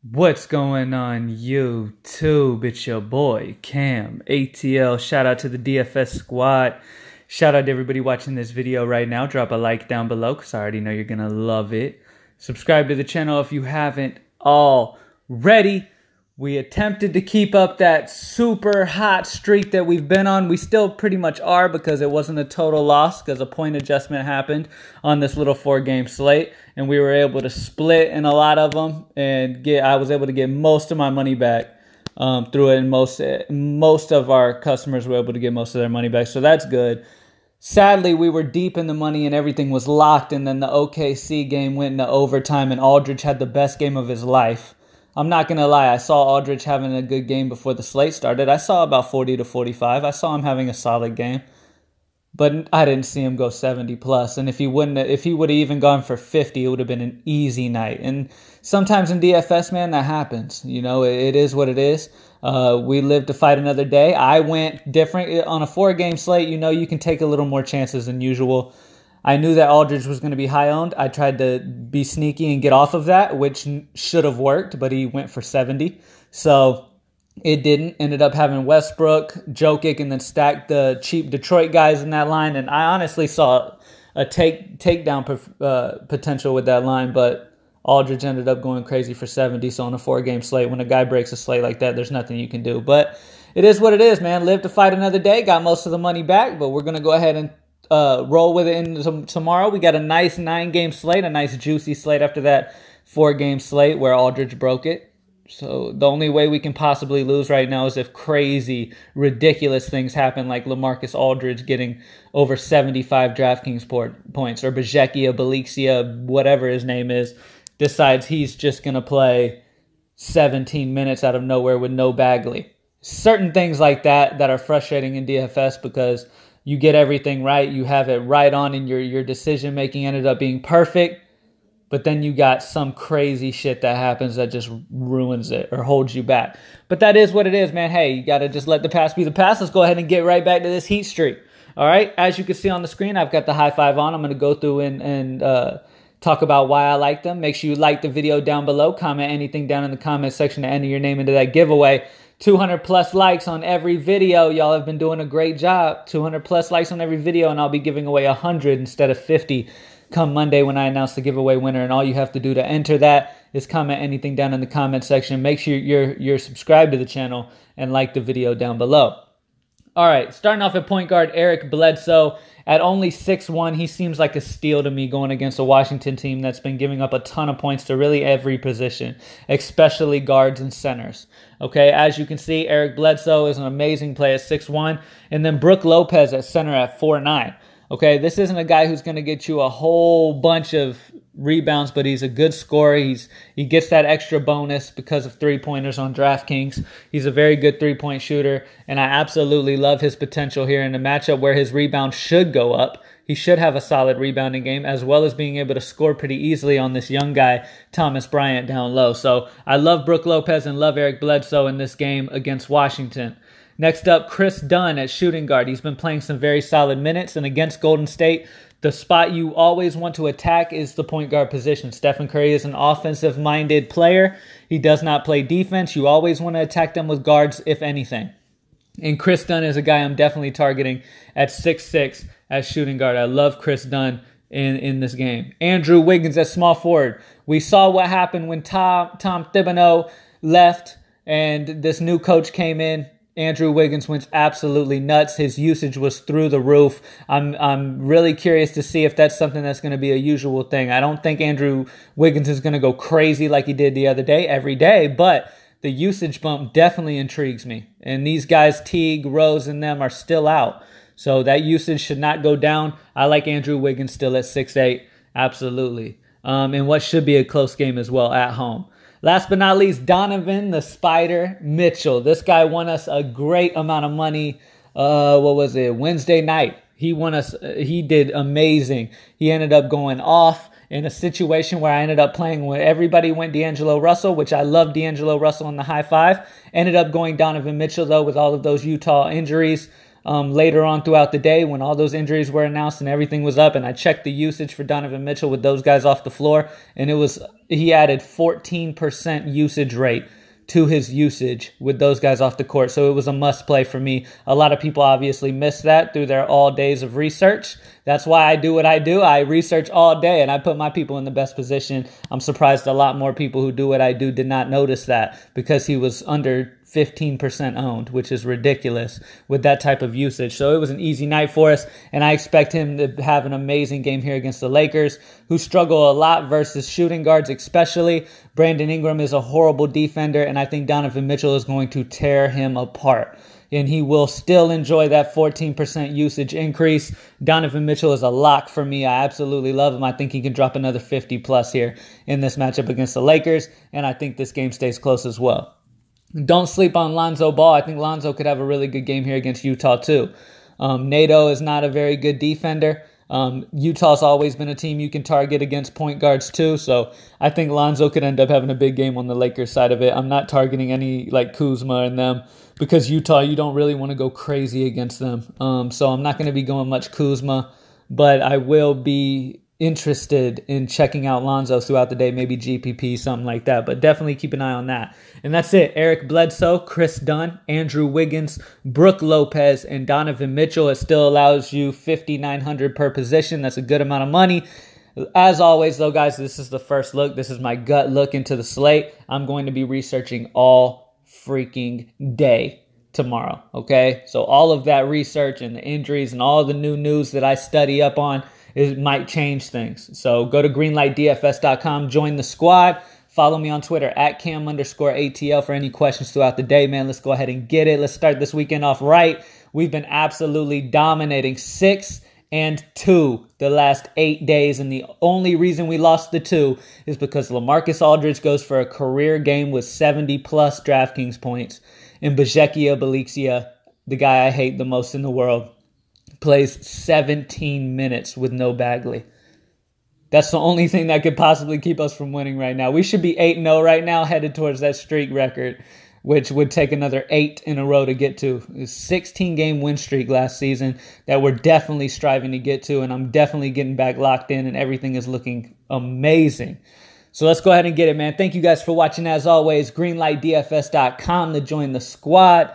What's going on YouTube? It's your boy camATL. Shout out to the DFS squad. Shout out to everybody watching this video right now. Drop a like down below because I already know you're gonna love it. Subscribe to the channel if you haven't already. We attempted to keep up that super hot streak that we've been on. We still pretty much are because it wasn't a total loss because a point adjustment happened on this little 4-game slate. And we were able to split in a lot of them. And I was able to get most of my money back through it. And most of our customers were able to get most of their money back. So that's good. Sadly, we were deep in the money and everything was locked. And then the OKC game went into overtime and Aldridge had the best game of his life. I'm not going to lie, I saw Aldridge having a good game before the slate started. I saw about 40 to 45. I saw him having a solid game. But I didn't see him go 70 plus. And if he would have even gone for 50, it would have been an easy night. And sometimes in DFS, man, that happens. You know, it is what it is. We live to fight another day. I went different on a 4-game slate. You know, you can take a little more chances than usual. I knew that Aldridge was going to be high owned. I tried to be sneaky and get off of that, which should have worked, but he went for 70. So it didn't. Ended up having Westbrook, Jokic, and then stacked the cheap Detroit guys in that line. And I honestly saw a takedown potential with that line, but Aldridge ended up going crazy for 70. So on a 4-game slate, when a guy breaks a slate like that, there's nothing you can do. But it is what it is, man. Live to fight another day. Got most of the money back, but we're going to go ahead and roll with it into tomorrow. We got a nice 9-game slate, a nice juicy slate after that 4-game slate where Aldridge broke it. So the only way we can possibly lose right now is if crazy, ridiculous things happen like LaMarcus Aldridge getting over 75 DraftKings points, or Belixia, whatever his name is, decides he's just going to play 17 minutes out of nowhere with no Bagley. Certain things like that are frustrating in DFS because you get everything right. You have it right on, and your decision-making ended up being perfect. But then you got some crazy shit that happens that just ruins it or holds you back. But that is what it is, man. Hey, you got to just let the past be the past. Let's go ahead and get right back to this heat streak. All right? As you can see on the screen, I've got the high five on. I'm going to go through and talk about why I like them. Make sure you like the video down below. Comment anything down in the comment section to enter your name into that giveaway. 200 plus likes on every video. Y'all have been doing a great job. 200 plus likes on every video, and I'll be giving away 100 instead of 50 come Monday when I announce the giveaway winner. And all you have to do to enter that is comment anything down in the comment section. Make sure you're subscribed to the channel and like the video down below. All right, starting off at point guard, Eric Bledsoe. At only 6'1", he seems like a steal to me going against a Washington team that's been giving up a ton of points to really every position, especially guards and centers. Okay, as you can see, Eric Bledsoe is an amazing play at 6'1", and then Brook Lopez at center at 4'9". Okay, this isn't a guy who's going to get you a whole bunch of rebounds, but he's a good scorer. He gets that extra bonus because of three-pointers on DraftKings. He's a very good three-point shooter, and I absolutely love his potential here in a matchup where his rebound should go up. He should have a solid rebounding game, as well as being able to score pretty easily on this young guy, Thomas Bryant, down low. So I love Brook Lopez and love Eric Bledsoe in this game against Washington. Next up, Kris Dunn at shooting guard. He's been playing some very solid minutes, and against Golden State, the spot you always want to attack is the point guard position. Stephen Curry is an offensive-minded player. He does not play defense. You always want to attack them with guards, if anything. And Kris Dunn is a guy I'm definitely targeting at 6'6" as shooting guard. I love Kris Dunn in this game. Andrew Wiggins at small forward. We saw what happened when Tom Thibodeau left and this new coach came in. Andrew Wiggins went absolutely nuts. His usage was through the roof. I'm really curious to see if that's something that's going to be a usual thing. I don't think Andrew Wiggins is going to go crazy like he did the other day, every day, but the usage bump definitely intrigues me. And these guys, Teague, Rose, and them are still out. So that usage should not go down. I like Andrew Wiggins still at 6'8", absolutely. And what should be a close game as well at home. Last but not least, Donovan the Spider Mitchell. This guy won us a great amount of money. Wednesday night. He did amazing. He ended up going off in a situation where I ended up playing when everybody went D'Angelo Russell, which I love D'Angelo Russell in the high five. Ended up going Donovan Mitchell, though, with all of those Utah injuries. Later on throughout the day when all those injuries were announced and everything was up, and I checked the usage for Donovan Mitchell with those guys off the floor, and it was he added 14% usage rate to his usage with those guys off the court. So it was a must play for me. A lot of people obviously missed that through their all days of research. That's why I do what I do. I research all day and I put my people in the best position. I'm surprised a lot more people who do what I do did not notice that, because he was under 15% owned, which is ridiculous with that type of usage. So it was an easy night for us, and I expect him to have an amazing game here against the Lakers, who struggle a lot versus shooting guards especially. Brandon Ingram is a horrible defender, and I think Donovan Mitchell is going to tear him apart. And he will still enjoy that 14% usage increase. Donovan Mitchell is a lock for me. I absolutely love him. I think he can drop another 50 plus here in this matchup against the Lakers, and I think this game stays close as well. Don't sleep on Lonzo Ball. I think Lonzo could have a really good game here against Utah too. NATO is not a very good defender. Utah's always been a team you can target against point guards too. So I think Lonzo could end up having a big game on the Lakers side of it. I'm not targeting any like Kuzma and them, because Utah, you don't really want to go crazy against them. So I'm not going to be going much Kuzma, but I will be interested in checking out Lonzo throughout the day, maybe GPP, something like that. But definitely keep an eye on that. And that's it. Eric Bledsoe, Kris Dunn, Andrew Wiggins, Brook Lopez, and Donovan Mitchell. It still allows you $5,900 per position. That's a good amount of money. As always, though, guys, this is the first look. This is my gut look into the slate. I'm going to be researching all freaking day tomorrow, okay? So all of that research and the injuries and all the new news that I study up on, it might change things. So go to greenlightdfs.com, join the squad. Follow me on Twitter at cam_ATL for any questions throughout the day, man. Let's go ahead and get it. Let's start this weekend off right. We've been absolutely dominating 6-2 the last 8 days, and the only reason we lost the 2 is because LaMarcus Aldridge goes for a career game with 70-plus DraftKings points, and Bjelica Bjelica, the guy I hate the most in the world, plays 17 minutes with no Bagley. That's the only thing that could possibly keep us from winning right now. We should be 8-0 right now, headed towards that streak record, which would take another 8 in a row to get to. A 16-game win streak last season that we're definitely striving to get to, and I'm definitely getting back locked in, and everything is looking amazing. So let's go ahead and get it, man. Thank you guys for watching. As always, greenlightdfs.com to join the squad.